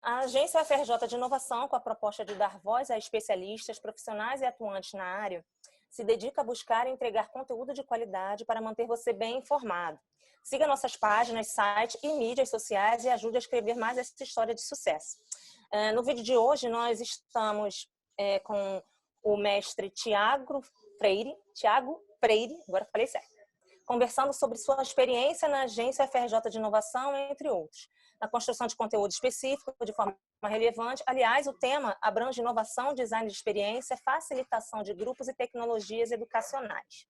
A Agência UFRJ de Inovação, com a proposta de dar voz a especialistas, profissionais e atuantes na área, se dedica a buscar e entregar conteúdo de qualidade para manter você bem informado. Siga nossas páginas, site e mídias sociais e ajude a escrever mais essa história de sucesso. No vídeo de hoje, nós estamos com o mestre Tiago Freire, agora falei certo, conversando sobre sua experiência na Agência UFRJ de Inovação, entre outros, na construção de conteúdo específico de forma relevante. Aliás, o tema abrange inovação, design de experiência, facilitação de grupos e tecnologias educacionais.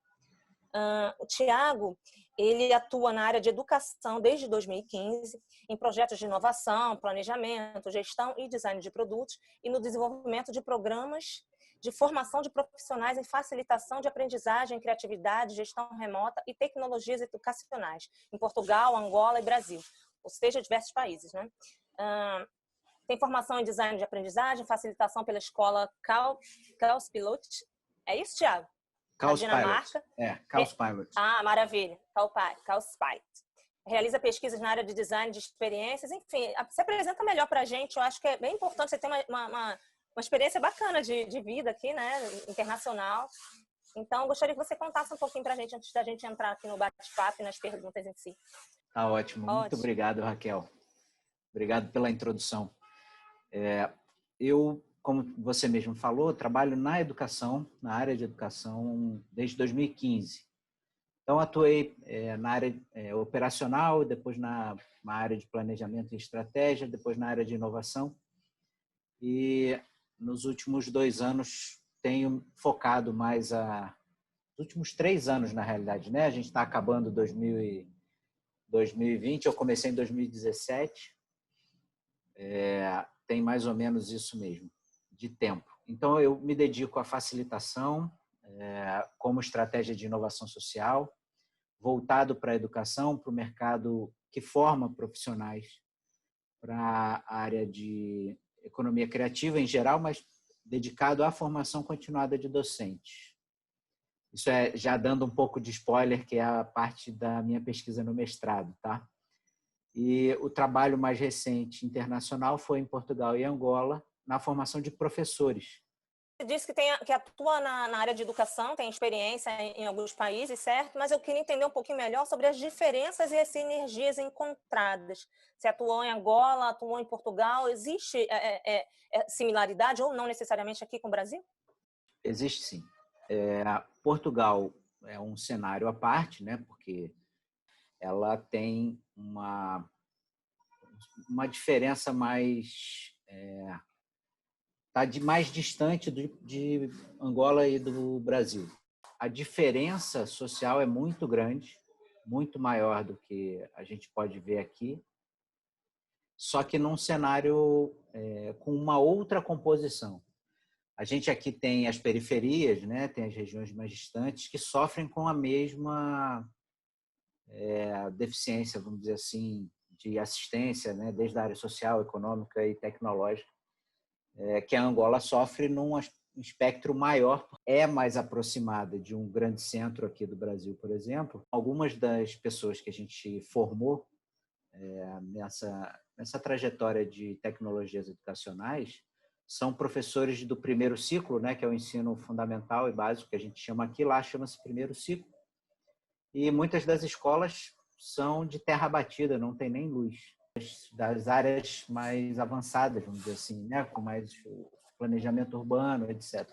O Tiago, ele atua na área de educação desde 2015, em projetos de inovação, planejamento, gestão e design de produtos e no desenvolvimento de programas de formação de profissionais em facilitação de aprendizagem, criatividade, gestão remota e tecnologias educacionais, em Portugal, Angola e Brasil, ou seja, diversos países, né? Tem formação em design de aprendizagem, facilitação pela escola Causpilot. É isso, Tiago? Dinamarca. Causpilot. Maravilha. Causpilot. Realiza pesquisas na área de design de experiências, enfim, se apresenta melhor para a gente. Eu acho que é bem importante você ter uma experiência bacana de vida aqui, né, internacional. Então, gostaria que você contasse um pouquinho para a gente, antes da gente entrar aqui no bate-papo e nas perguntas em si. Tá ótimo. Muito obrigado, Raquel. Obrigado pela introdução. Eu, como você mesmo falou, trabalho na educação, na área de educação, desde 2015. Então, atuei na área operacional, depois na área de planejamento e estratégia, depois na área de inovação. E nos últimos 2 anos tenho focado mais nos últimos 3 anos, na realidade, né? A gente está acabando 2020, eu comecei em 2017. Tem mais ou menos isso mesmo, de tempo. Então, eu me dedico à facilitação como estratégia de inovação social, voltado para a educação, para o mercado que forma profissionais para a área de economia criativa em geral, mas dedicado à formação continuada de docentes. Isso já dando um pouco de spoiler, que é a parte da minha pesquisa no mestrado, tá? E o trabalho mais recente internacional foi em Portugal e Angola, na formação de professores. Você disse que atua na área de educação, tem experiência em alguns países, certo? Mas eu queria entender um pouquinho melhor sobre as diferenças e as sinergias encontradas. Você atuou em Angola, atuou em Portugal, existe similaridade ou não necessariamente aqui com o Brasil? Existe sim. Portugal é um cenário à parte, né? Porque ela tem uma diferença mais mais distante de Angola e do Brasil. A diferença social é muito grande, muito maior do que a gente pode ver aqui, só que num cenário com uma outra composição. A gente aqui tem as periferias, né? Tem as regiões mais distantes que sofrem com a mesma deficiência, vamos dizer assim, de assistência, né? Desde a área social, econômica e tecnológica, que a Angola sofre num espectro maior, é mais aproximada de um grande centro aqui do Brasil, por exemplo. Algumas das pessoas que a gente formou nessa trajetória de tecnologias educacionais são professores do primeiro ciclo, né, que é o ensino fundamental e básico, que a gente chama aqui, lá chama-se primeiro ciclo. E muitas das escolas são de terra batida, não tem nem luz. Das áreas mais avançadas, vamos dizer assim, né, com mais planejamento urbano, etc.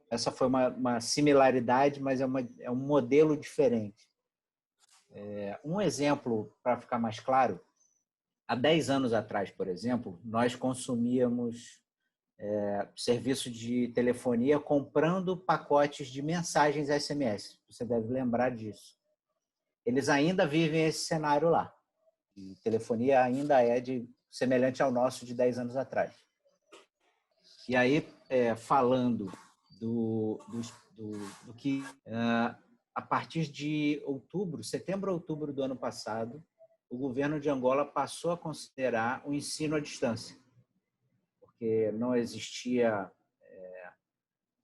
Essa foi uma similaridade, mas é um modelo diferente. Um exemplo, para ficar mais claro, há 10 anos atrás, por exemplo, nós consumíamos serviço de telefonia comprando pacotes de mensagens SMS. Você deve lembrar disso. Eles ainda vivem esse cenário lá. E telefonia ainda é semelhante ao nosso de 10 anos atrás. E aí, falando do que a partir de setembro ou outubro do ano passado, o governo de Angola passou a considerar o ensino à distância, porque não existia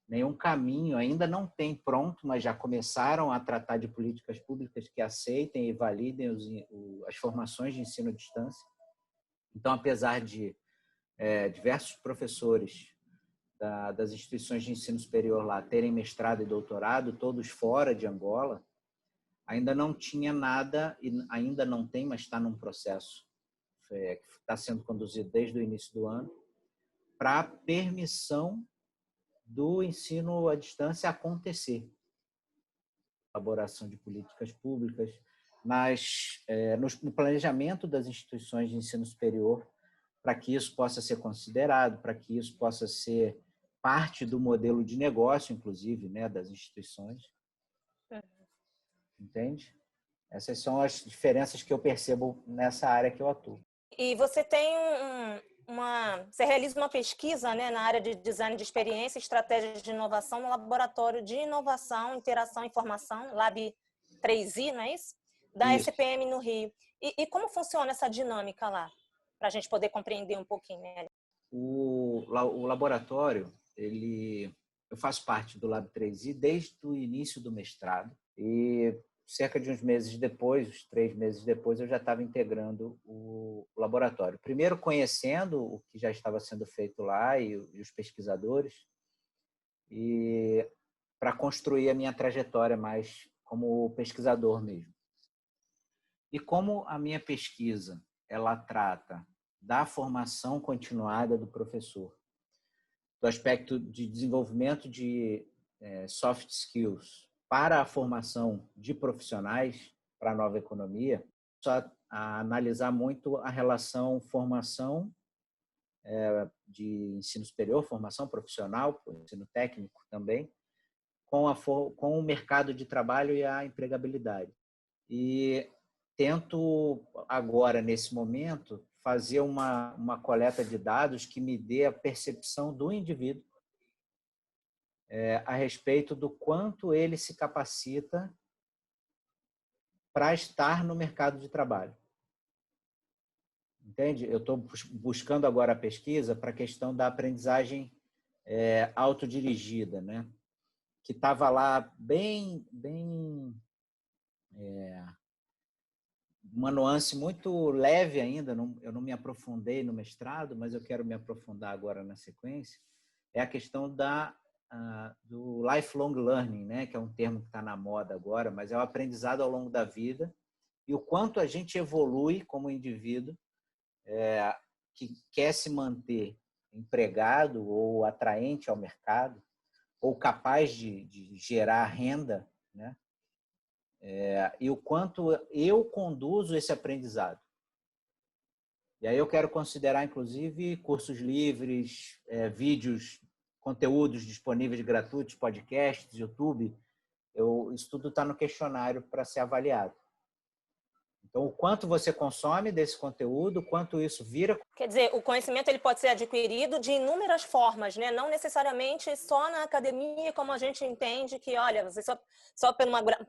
nenhum caminho, ainda não tem pronto, mas já começaram a tratar de políticas públicas que aceitem e validem as formações de ensino à distância. Então, apesar de diversos professores das instituições de ensino superior lá terem mestrado e doutorado, todos fora de Angola, ainda não tinha nada, e ainda não tem, mas está num processo que está sendo conduzido desde o início do ano, para permissão do ensino à distância acontecer. Elaboração de políticas públicas, no planejamento das instituições de ensino superior, para que isso possa ser considerado, para que isso possa ser parte do modelo de negócio, inclusive, né, das instituições. Entende? Essas são as diferenças que eu percebo nessa área que eu atuo. E você tem você realiza uma pesquisa, né, na área de design de experiência e estratégias de inovação no Laboratório de Inovação, Interação e Informação, Lab 3I, não é isso? Da Isso. SPM no Rio. E como funciona essa dinâmica lá? Para a gente poder compreender um pouquinho, né? O laboratório, eu faço parte do Lab 3I desde o início do mestrado e cerca de uns meses depois, uns 3 meses depois, eu já estava integrando o laboratório. Primeiro conhecendo o que já estava sendo feito lá e os pesquisadores, e para construir a minha trajetória mais como pesquisador mesmo. E como a minha pesquisa ela trata da formação continuada do professor, do aspecto de desenvolvimento de soft skills para a formação de profissionais para a nova economia, só a analisar muito a relação formação de ensino superior, formação profissional, ensino técnico também, com o mercado de trabalho e a empregabilidade. E tento agora, nesse momento, fazer uma coleta de dados que me dê a percepção do indivíduo a respeito do quanto ele se capacita para estar no mercado de trabalho. Entende? Eu estou buscando agora a pesquisa para a questão da aprendizagem autodirigida, né? Que estava lá uma nuance muito leve ainda, eu não me aprofundei no mestrado, mas eu quero me aprofundar agora na sequência, é a questão do lifelong learning, né? Que é um termo que está na moda agora, mas é o aprendizado ao longo da vida e o quanto a gente evolui como indivíduo que quer se manter empregado ou atraente ao mercado ou capaz de gerar renda, né? E o quanto eu conduzo esse aprendizado. E aí eu quero considerar, inclusive, cursos livres, vídeos, conteúdos disponíveis gratuitos, podcasts, YouTube. Isso tudo está no questionário para ser avaliado. Então, o quanto você consome desse conteúdo, o quanto isso vira... Quer dizer, o conhecimento ele pode ser adquirido de inúmeras formas, né? Não necessariamente só na academia, como a gente entende que, olha, você só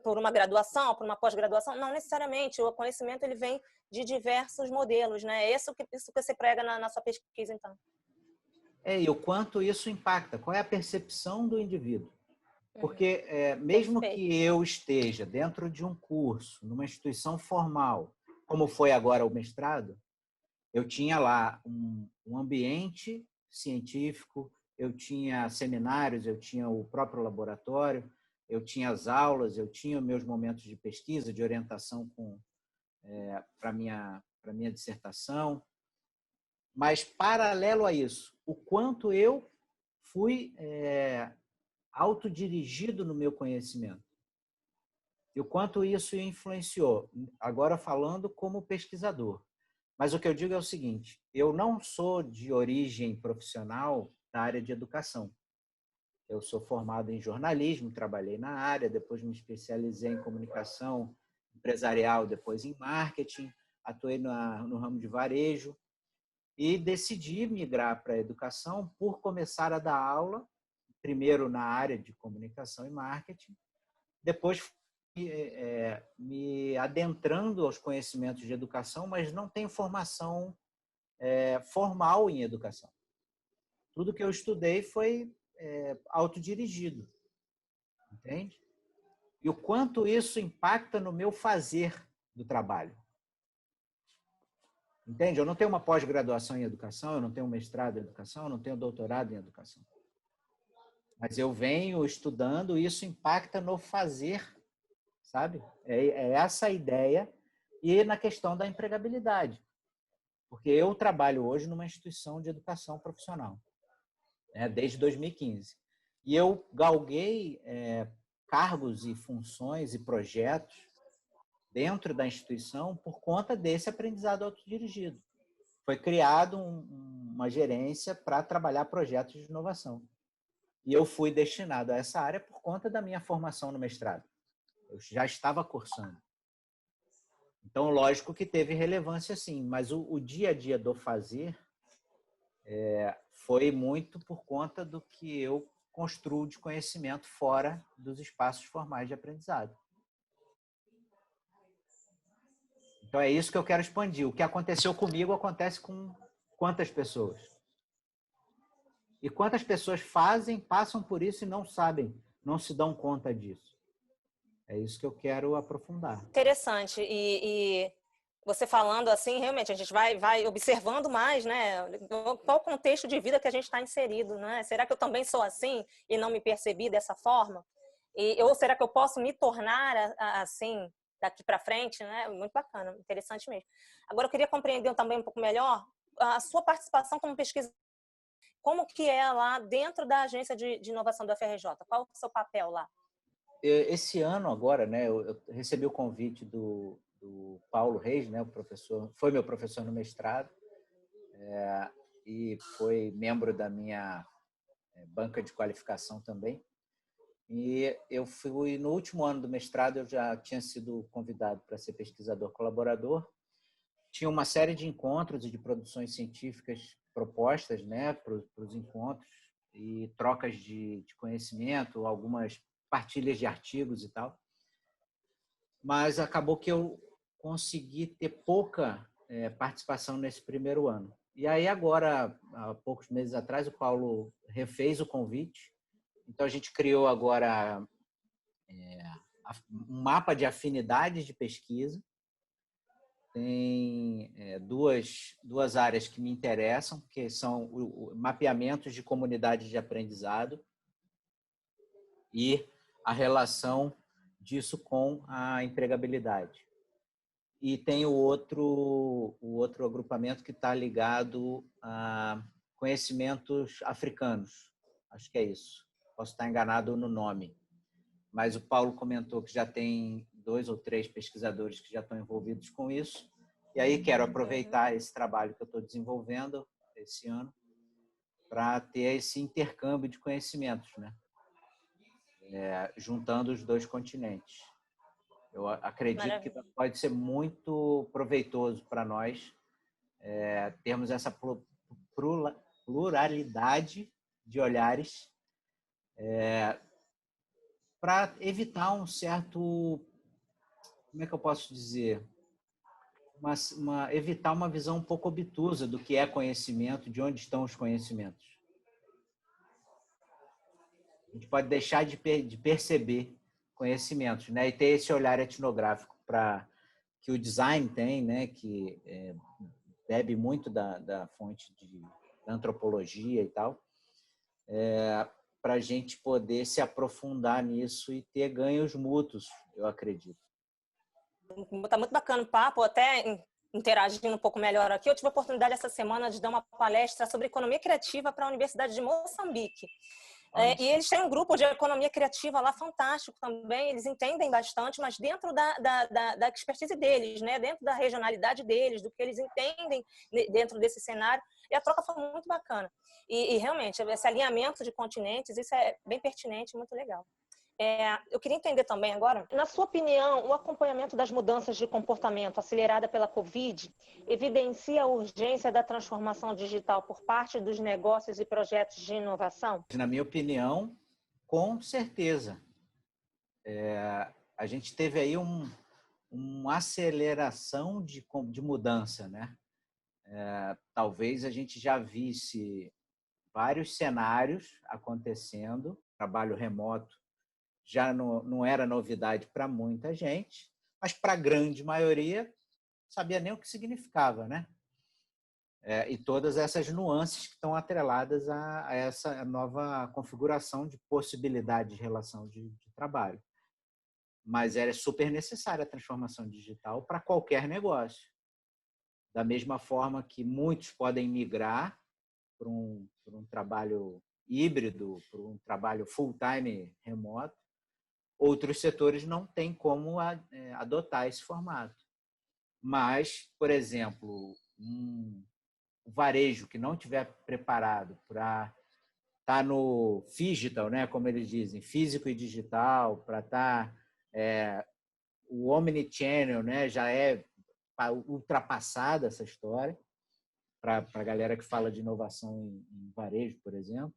por uma graduação, por uma pós-graduação. Não necessariamente. O conhecimento ele vem de diversos modelos, né? Isso que você prega na sua pesquisa, então. E o quanto isso impacta. Qual é a percepção do indivíduo? Porque mesmo que eu esteja dentro de um curso, numa instituição formal, como foi agora o mestrado, eu tinha lá um ambiente científico, eu tinha seminários, eu tinha o próprio laboratório, eu tinha as aulas, eu tinha meus momentos de pesquisa, de orientação para a minha dissertação. Mas, paralelo a isso, o quanto eu fui autodirigido no meu conhecimento. E o quanto isso influenciou. Agora falando como pesquisador. Mas o que eu digo é o seguinte, eu não sou de origem profissional da área de educação. Eu sou formado em jornalismo, trabalhei na área, depois me especializei em comunicação empresarial, depois em marketing, atuei no ramo de varejo e decidi migrar para a educação por começar a dar aula, primeiro na área de comunicação e marketing, depois me adentrando aos conhecimentos de educação, mas não tenho formação formal em educação. Tudo que eu estudei foi autodirigido, entende? E o quanto isso impacta no meu fazer do trabalho. Entende? Eu não tenho uma pós-graduação em educação, eu não tenho um mestrado em educação, eu não tenho doutorado em educação. Mas eu venho estudando e isso impacta no fazer, sabe? É essa a ideia. E na questão da empregabilidade. Porque eu trabalho hoje numa instituição de educação profissional, né, desde 2015. E eu galguei cargos e funções e projetos dentro da instituição por conta desse aprendizado autodirigido. Foi criado uma gerência para trabalhar projetos de inovação. E eu fui destinado a essa área por conta da minha formação no mestrado. Eu já estava cursando. Então, lógico que teve relevância, sim, mas o dia a dia do fazer foi muito por conta do que eu construo de conhecimento fora dos espaços formais de aprendizado. Então, é isso que eu quero expandir. O que aconteceu comigo acontece com quantas pessoas? E quantas pessoas fazem, passam por isso e não sabem, não se dão conta disso? É isso que eu quero aprofundar. Interessante. E você falando assim, realmente, a gente vai observando mais, né? Qual o contexto de vida que a gente está inserido, né? Será que eu também sou assim e não me percebi dessa forma? Ou será que eu posso me tornar assim daqui para frente, né? Muito bacana, interessante mesmo. Agora, eu queria compreender também um pouco melhor a sua participação como pesquisador. Como que é lá dentro da agência de inovação da FRJ? Qual o seu papel lá? Esse ano agora, né, eu recebi o convite do Paulo Reis, né, o professor, foi meu professor no mestrado, e foi membro da minha banca de qualificação também. E eu fui no último ano do mestrado, eu já tinha sido convidado para ser pesquisador colaborador. Tinha uma série de encontros e de produções científicas propostas, né, para os encontros e trocas de conhecimento, algumas partilhas de artigos e tal. Mas acabou que eu consegui ter pouca participação nesse primeiro ano. E aí agora, há poucos meses atrás, o Paulo refez o convite. Então a gente criou agora um mapa de afinidades de pesquisa. Tem duas áreas que me interessam, que são o mapeamentos de comunidades de aprendizado e a relação disso com a empregabilidade. E tem o outro agrupamento que está ligado a conhecimentos africanos. Acho que é isso. Posso estar enganado no nome. Mas o Paulo comentou que já tem 2 ou 3 pesquisadores que já estão envolvidos com isso. E aí quero aproveitar esse trabalho que eu estou desenvolvendo esse ano para ter esse intercâmbio de conhecimentos, né? Juntando os dois continentes. Eu acredito que pode ser muito proveitoso para nós termos essa pluralidade de olhares para evitar um certo, como é que eu posso dizer, evitar uma visão um pouco obtusa do que é conhecimento, de onde estão os conhecimentos. A gente pode deixar de perceber conhecimentos, né? E ter esse olhar etnográfico que o design tem, né? Que bebe muito da fonte da antropologia e tal, para a gente poder se aprofundar nisso e ter ganhos mútuos, eu acredito. Está muito bacana o papo, até interagindo um pouco melhor aqui. Eu tive a oportunidade essa semana de dar uma palestra sobre economia criativa para a Universidade de Moçambique. E eles têm um grupo de economia criativa lá fantástico também, eles entendem bastante, mas dentro da expertise deles, né? Dentro da regionalidade deles, do que eles entendem dentro desse cenário, e a troca foi muito bacana. E realmente, esse alinhamento de continentes, isso é bem pertinente, muito legal. Eu queria entender também agora, na sua opinião, o acompanhamento das mudanças de comportamento acelerada pela Covid evidencia a urgência da transformação digital por parte dos negócios e projetos de inovação? Na minha opinião, com certeza. A gente teve aí uma aceleração de mudança, né? Talvez a gente já visse vários cenários acontecendo, trabalho remoto já não era novidade para muita gente, mas para a grande maioria sabia nem o que significava, né? E todas essas nuances que estão atreladas a essa nova configuração de possibilidade de relação de trabalho. Mas é super necessária a transformação digital para qualquer negócio. Da mesma forma que muitos podem migrar para um trabalho híbrido, para um trabalho full-time remoto, outros setores não têm como adotar esse formato. Mas, por exemplo, o varejo que não estiver preparado para estar no digital, né, como eles dizem, físico e digital, para estar o omnichannel, né, já é ultrapassada essa história, para a galera que fala de inovação em varejo, por exemplo,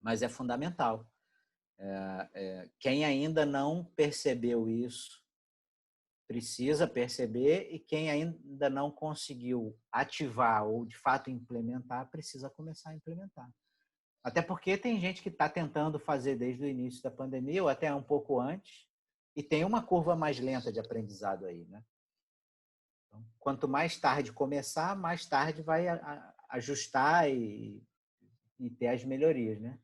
mas é fundamental. Quem ainda não percebeu isso precisa perceber, e quem ainda não conseguiu ativar ou, de fato, implementar, precisa começar a implementar. Até porque tem gente que está tentando fazer desde o início da pandemia, ou até um pouco antes, e tem uma curva mais lenta de aprendizado aí, né? Então, quanto mais tarde começar, mais tarde vai ajustar e ter as melhorias, né?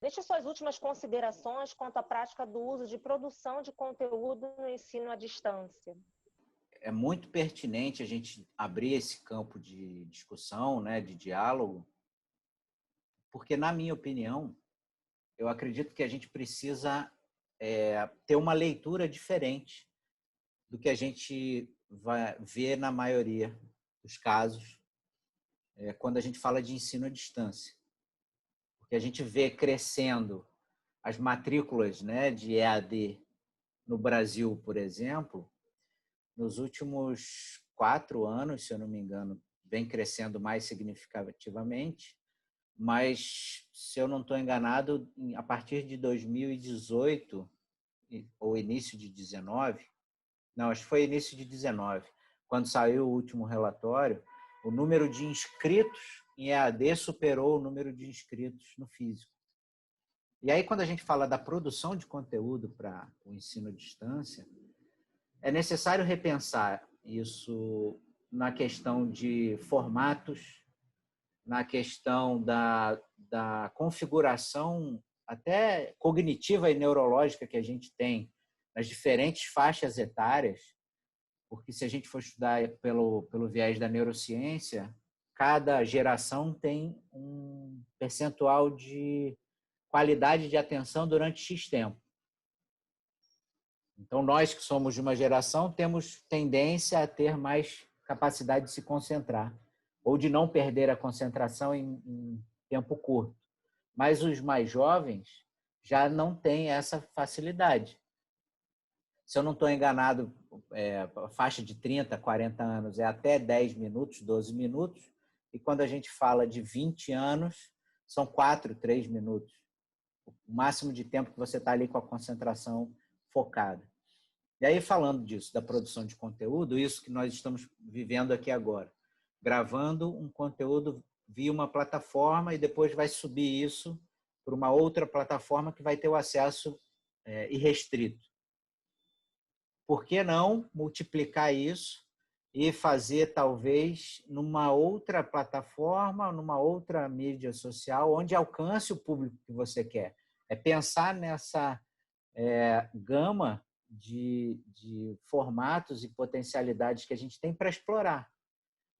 Deixe suas últimas considerações quanto à prática do uso de produção de conteúdo no ensino à distância. É muito pertinente a gente abrir esse campo de discussão, né, de diálogo, porque, na minha opinião, eu acredito que a gente precisa ter uma leitura diferente do que a gente vai ver na maioria dos casos quando a gente fala de ensino à distância. Porque a gente vê crescendo as matrículas, né, de EAD no Brasil, por exemplo, nos últimos 4 anos, se eu não me engano, vem crescendo mais significativamente, mas, se eu não estou enganado, a partir de 2018 ou início de 19, não, acho que foi início de 19, quando saiu o último relatório, o número de inscritos em EAD superou o número de inscritos no físico. E aí, quando a gente fala da produção de conteúdo para o ensino à distância, é necessário repensar isso na questão de formatos, na questão da configuração até cognitiva e neurológica que a gente tem nas diferentes faixas etárias, porque, se a gente for estudar pelo viés da neurociência, cada geração tem um percentual de qualidade de atenção durante X tempo. Então, nós que somos de uma geração temos tendência a ter mais capacidade de se concentrar ou de não perder a concentração em tempo curto. Mas os mais jovens já não têm essa facilidade. Se eu não estou enganado, a faixa de 30, 40 anos é até 10 minutos, 12 minutos, e quando a gente fala de 20 anos, são 4, 3 minutos. O máximo de tempo que você está ali com a concentração focada. E aí, falando disso, da produção de conteúdo, isso que nós estamos vivendo aqui agora, gravando um conteúdo via uma plataforma e depois vai subir isso para uma outra plataforma que vai ter o acesso irrestrito. Por que não multiplicar isso e fazer, talvez, numa outra plataforma, numa outra mídia social, onde alcance o público que você quer? É pensar nessa gama de formatos e potencialidades que a gente tem para explorar.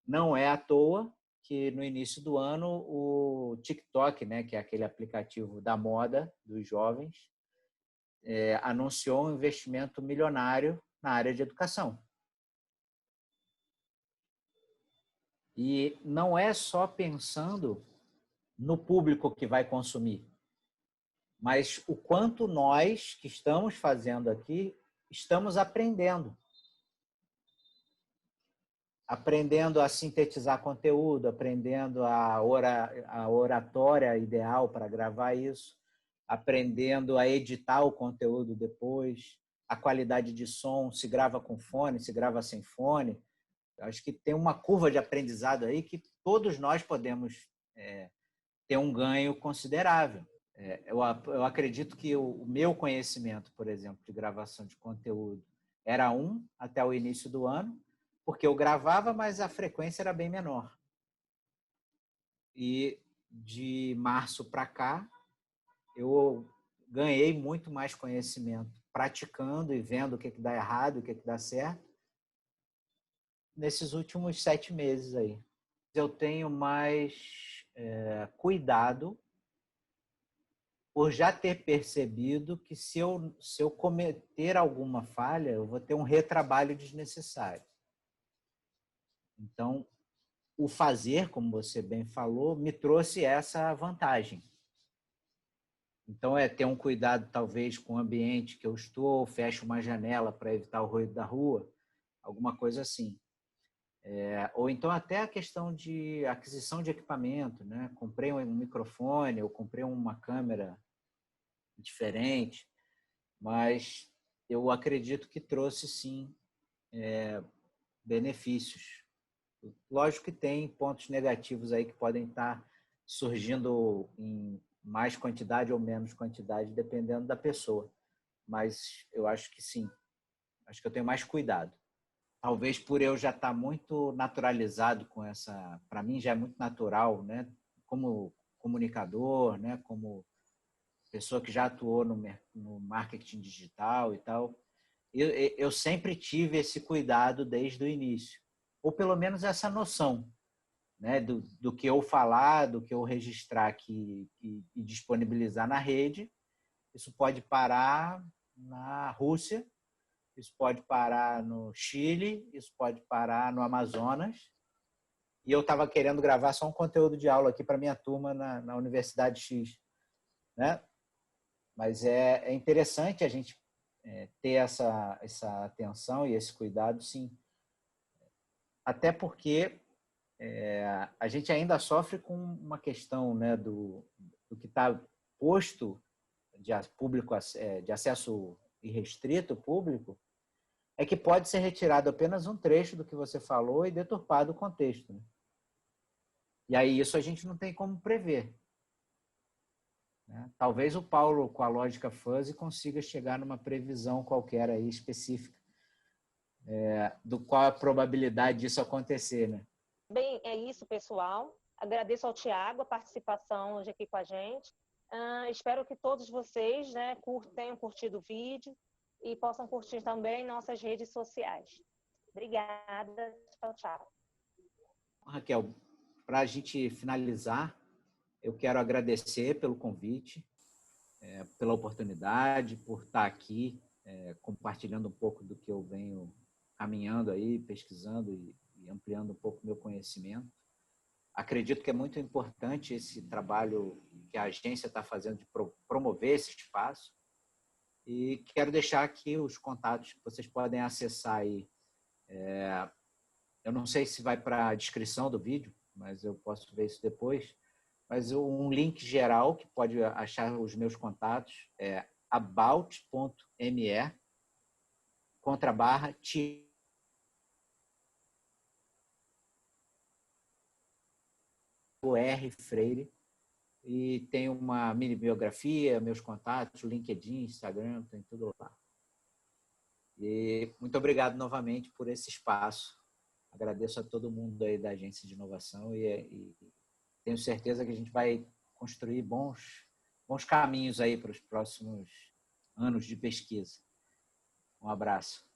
Não é à toa que, no início do ano, o TikTok, né, que é aquele aplicativo da moda dos jovens, anunciou um investimento milionário na área de educação. E não é só pensando no público que vai consumir, mas o quanto nós que estamos fazendo aqui estamos aprendendo. Aprendendo a sintetizar conteúdo, aprendendo a oratória ideal para gravar isso, aprendendo a editar o conteúdo depois, a qualidade de som, se grava com fone, se grava sem fone. Eu acho que tem uma curva de aprendizado aí que todos nós podemos ter um ganho considerável. Eu acredito que o meu conhecimento, por exemplo, de gravação de conteúdo era 1 até o início do ano, porque eu gravava, mas a frequência era bem menor. e de março para cá, eu ganhei muito mais conhecimento praticando e vendo o que dá errado, o que dá certo, nesses últimos 7 meses aí. Eu tenho mais cuidado por já ter percebido que se eu cometer alguma falha, eu vou ter um retrabalho desnecessário. Então, o fazer, como você bem falou, me trouxe essa vantagem. Então, ter um cuidado, talvez, com o ambiente que eu estou, fecho uma janela para evitar o ruído da rua, alguma coisa assim. Ou então até a questão de aquisição de equipamento, né? Comprei um microfone, eu comprei uma câmera diferente, mas eu acredito que trouxe, sim, benefícios. Lógico que tem pontos negativos aí que podem estar surgindo em mais quantidade ou menos quantidade, dependendo da pessoa. Mas eu acho que sim. Acho que eu tenho mais cuidado. Talvez por eu já estar muito naturalizado com essa... Para mim já é muito natural, né? Como comunicador, né? Como pessoa que já atuou no marketing digital e tal. Eu sempre tive esse cuidado desde o início. Ou pelo menos essa noção, né, do que eu falar, do que eu registrar aqui e disponibilizar na rede. Isso pode parar na Rússia, isso pode parar no Chile, isso pode parar no Amazonas. E eu estava querendo gravar só um conteúdo de aula aqui para minha turma na Universidade X, né? Mas é interessante a gente ter essa atenção e esse cuidado, sim. Até porque a gente ainda sofre com uma questão, né, do que está posto de público, de acesso irrestrito público, é que pode ser retirado apenas um trecho do que você falou e deturpado o contexto, né? E aí isso a gente não tem como prever, né? Talvez o Paulo, com a lógica fuzzy, consiga chegar numa previsão qualquer aí específica do qual a probabilidade disso acontecer, né? Bem, é isso, pessoal. Agradeço ao Tiago a participação hoje aqui com a gente. Espero que todos vocês, né, tenham curtido o vídeo e possam curtir também nossas redes sociais. Obrigada. Tchau, tchau. Raquel, para a gente finalizar, eu quero agradecer pelo convite, pela oportunidade, por estar aqui compartilhando um pouco do que eu venho caminhando aí, pesquisando e ampliando um pouco o meu conhecimento. Acredito que é muito importante esse trabalho que a agência está fazendo de promover esse espaço. E quero deixar aqui os contatos que vocês podem acessar aí. Eu não sei se vai para a descrição do vídeo, mas eu posso ver isso depois. Mas um link geral que pode achar os meus contatos é about.me/Tiago R. Freire. E tem uma mini biografia, meus contatos, LinkedIn, Instagram, tem tudo lá. E muito obrigado novamente por esse espaço. Agradeço a todo mundo aí da Agência de Inovação e tenho certeza que a gente vai construir bons caminhos aí para os próximos anos de pesquisa. Um abraço.